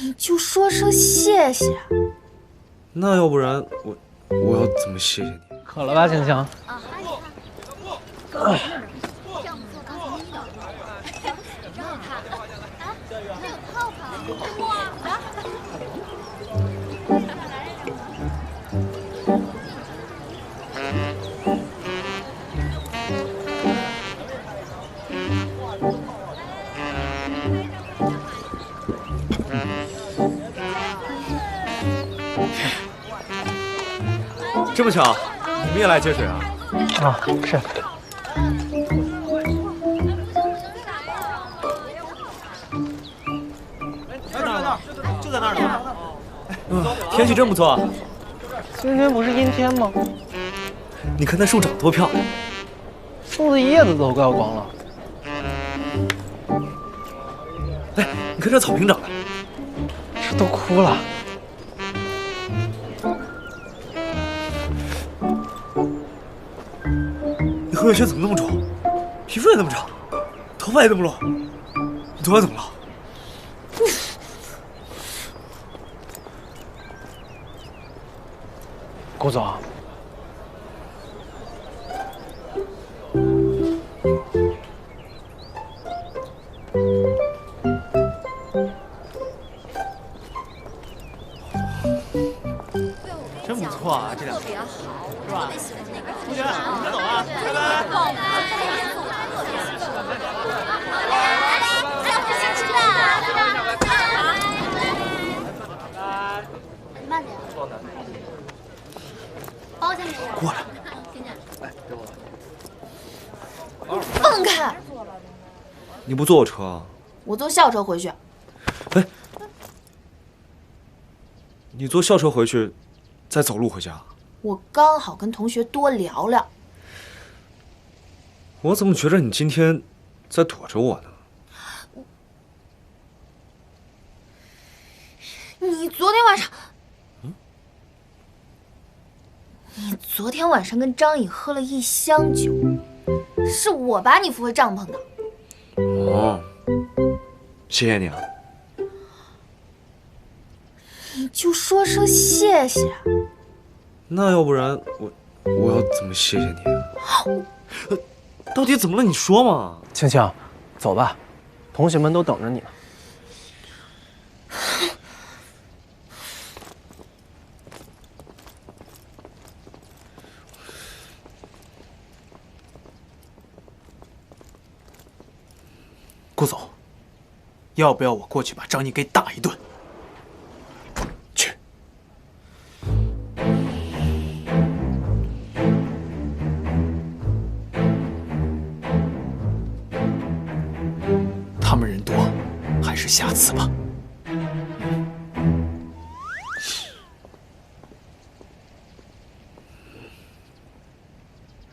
你就说声谢谢。那要不然我要怎么谢谢你？渴了吧，青青？这么巧，你们也来接水啊？啊，是。在那儿，就在那儿呢。天气真不错啊。今天不是阴天吗？你看那树长多漂亮，树的叶子都掉光了。哎，你看这草坪长的，这都枯了。你何远轩怎么那么壮，皮肤也那么长，头发也那么乱，你昨晚怎么了？顾总，真不错啊，这两个，是吧？同学，我们先走啊，拜拜。慢点。包下面。过来。哎，给我。放开！你不坐我车啊？我坐校车回去。哎，你坐校车回去，再走路回家？我刚好跟同学多聊聊。我怎么觉得你今天在躲着我呢？你昨天晚上，你昨天晚上跟张颖喝了1箱酒，是我把你扶回帐篷的。哦，谢谢你啊。你就说声谢谢。那要不然我要怎么谢谢你啊？到底怎么了？你说嘛。青青，走吧，同学们都等着你呢。顾总，要不要我过去把张毅给打一顿？去。他们人多，还是下次吧。